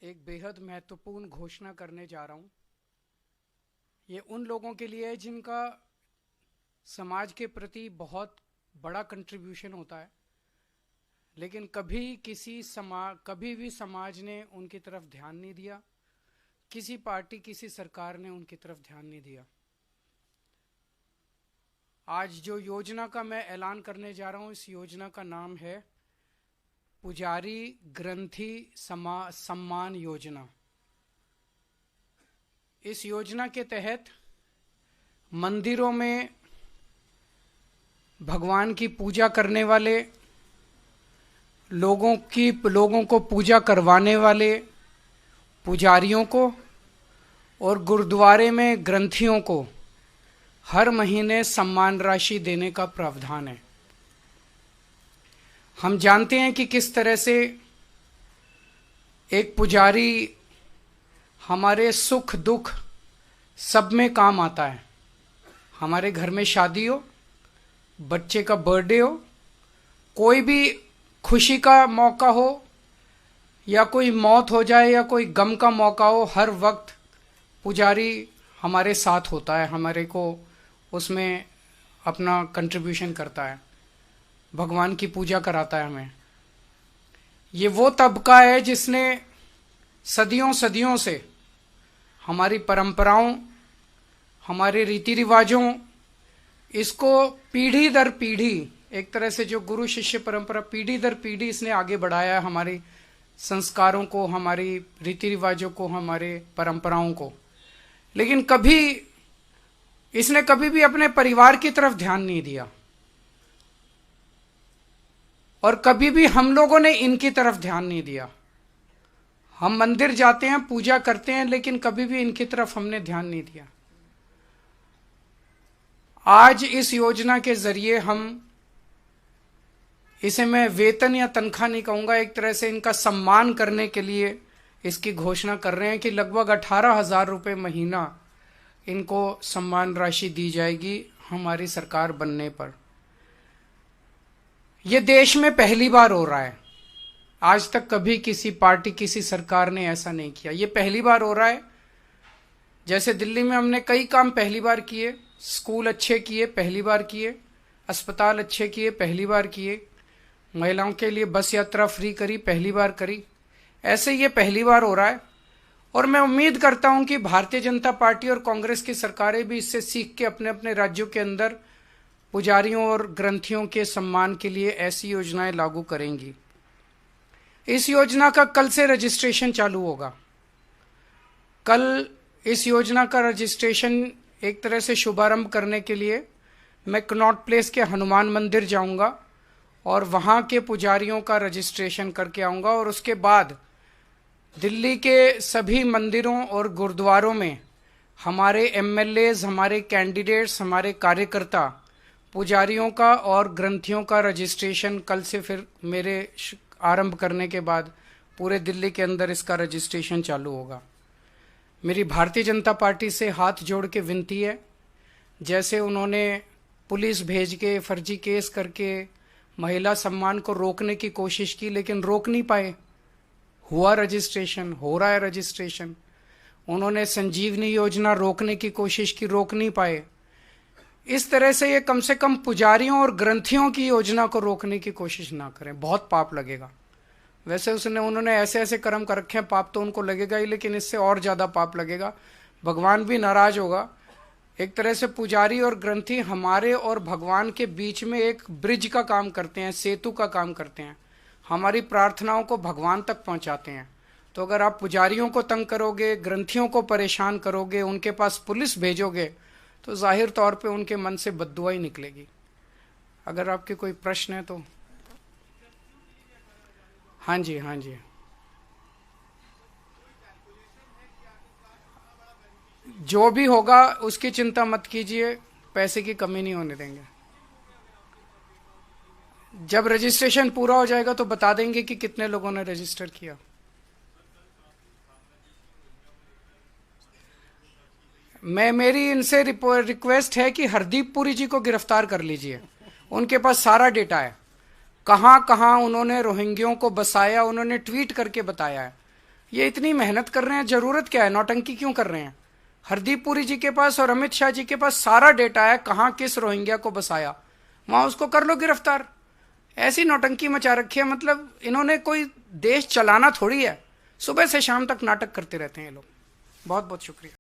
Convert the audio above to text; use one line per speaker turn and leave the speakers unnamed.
एक बेहद महत्वपूर्ण घोषणा करने जा रहा हूं। ये उन लोगों के लिए है जिनका समाज के प्रति बहुत बड़ा कंट्रीब्यूशन होता है, लेकिन कभी भी समाज ने उनकी तरफ ध्यान नहीं दिया, किसी पार्टी किसी सरकार ने उनकी तरफ ध्यान नहीं दिया। आज जो योजना का मैं ऐलान करने जा रहा हूं, इस योजना का नाम है पुजारी ग्रंथी सम्मान योजना। इस योजना के तहत मंदिरों में भगवान की पूजा करने वाले लोगों को पूजा करवाने वाले पुजारियों को और गुरुद्वारे में ग्रंथियों को हर महीने सम्मान राशि देने का प्रावधान है। हम जानते हैं कि किस तरह से एक पुजारी हमारे सुख दुख सब में काम आता है। हमारे घर में शादी हो, बच्चे का बर्थडे हो, कोई भी खुशी का मौका हो या कोई मौत हो जाए या कोई गम का मौका हो, हर वक्त पुजारी हमारे साथ होता है, हमारे को उसमें अपना कंट्रीब्यूशन करता है, भगवान की पूजा कराता है हमें। ये वो तबका है जिसने सदियों सदियों से हमारी परंपराओं, हमारे रीति रिवाजों, इसको पीढ़ी दर पीढ़ी, एक तरह से जो गुरु शिष्य परंपरा पीढ़ी दर पीढ़ी इसने आगे बढ़ाया है, हमारी संस्कारों को, हमारी रीति रिवाजों को, हमारे परंपराओं को। लेकिन इसने कभी भी अपने परिवार की तरफ ध्यान नहीं दिया और कभी भी हम लोगों ने इनकी तरफ ध्यान नहीं दिया। हम मंदिर जाते हैं, पूजा करते हैं, लेकिन कभी भी इनकी तरफ हमने ध्यान नहीं दिया। आज इस योजना के जरिए इसे मैं वेतन या तनख्वाह नहीं कहूंगा, एक तरह से इनका सम्मान करने के लिए इसकी घोषणा कर रहे हैं कि लगभग 18,000 रुपये महीना इनको सम्मान राशि दी जाएगी हमारी सरकार बनने पर। यह देश में पहली बार हो रहा है। आज तक कभी किसी पार्टी, किसी सरकार ने ऐसा नहीं किया। यह पहली बार हो रहा है। जैसे दिल्ली में हमने कई काम पहली बार किए, स्कूल अच्छे किए, पहली बार किए, अस्पताल अच्छे किए, पहली बार किए, महिलाओं के लिए बस यात्रा फ्री करी, पहली बार करी। ऐसे ये पहली बार हो रहा है और मैं उम्मीद करता हूं कि भारतीय जनता पार्टी और कांग्रेस की सरकारें भी इससे सीख के अपने अपने राज्यों के अंदर पुजारियों और ग्रंथियों के सम्मान के लिए ऐसी योजनाएं लागू करेंगी। इस योजना का कल से रजिस्ट्रेशन चालू होगा। कल इस योजना का रजिस्ट्रेशन एक तरह से शुभारंभ करने के लिए मैं कनॉट प्लेस के हनुमान मंदिर जाऊंगा और वहां के पुजारियों का रजिस्ट्रेशन करके आऊंगा और उसके बाद दिल्ली के सभी मंदिरों और गुरुद्वारों में हमारे एमएलएज, हमारे कैंडिडेट्स, हमारे कार्यकर्ता पुजारियों का और ग्रंथियों का रजिस्ट्रेशन कल से फिर मेरे आरंभ करने के बाद पूरे दिल्ली के अंदर इसका रजिस्ट्रेशन चालू होगा। मेरी भारतीय जनता पार्टी से हाथ जोड़ के विनती है, जैसे उन्होंने पुलिस भेज के फर्जी केस करके महिला सम्मान को रोकने की कोशिश की, लेकिन रोक नहीं पाए। हुआ रजिस्ट्रेशन, हो रहा है रजिस्ट्रेशन। उन्होंने संजीवनी योजना रोकने की कोशिश की, रोक नहीं पाए। इस तरह से ये कम से कम पुजारियों और ग्रंथियों की योजना को रोकने की कोशिश ना करें, बहुत पाप लगेगा। वैसे उन्होंने ऐसे ऐसे कर्म कर रखे हैं, पाप तो उनको लगेगा ही, लेकिन इससे और ज्यादा पाप लगेगा। भगवान भी नाराज होगा। एक तरह से पुजारी और ग्रंथी हमारे और भगवान के बीच में एक ब्रिज का काम करते हैं, सेतु का काम करते हैं, हमारी प्रार्थनाओं को भगवान तक पहुंचाते हैं। तो अगर आप पुजारियों को तंग करोगे, ग्रंथियों को परेशान करोगे, उनके पास पुलिस भेजोगे, तो जाहिर तौर पे उनके मन से बद्दुआ ही निकलेगी। अगर आपके कोई प्रश्न है तो। हाँ जी, हाँ जी। जो भी होगा उसकी चिंता मत कीजिए, पैसे की कमी नहीं होने देंगे। जब रजिस्ट्रेशन पूरा हो जाएगा तो बता देंगे कि कितने लोगों ने रजिस्टर किया। मेरी इनसे रिक्वेस्ट है कि हरदीप पुरी जी को गिरफ्तार कर लीजिए। उनके पास सारा डेटा है, कहां कहां उन्होंने रोहिंग्यों को बसाया, उन्होंने ट्वीट करके बताया है। ये इतनी मेहनत कर रहे हैं, जरूरत क्या है, नौटंकी क्यों कर रहे हैं? हरदीप पुरी जी के पास और अमित शाह जी के पास सारा डेटा है, कहां किस रोहिंग्या को बसाया, वहां उसको कर लो गिरफ्तार। ऐसी नौटंकी मचा रखी है, मतलब इन्होंने कोई देश चलाना थोड़ी है, सुबह से शाम तक नाटक करते रहते हैं ये लोग। बहुत बहुत शुक्रिया।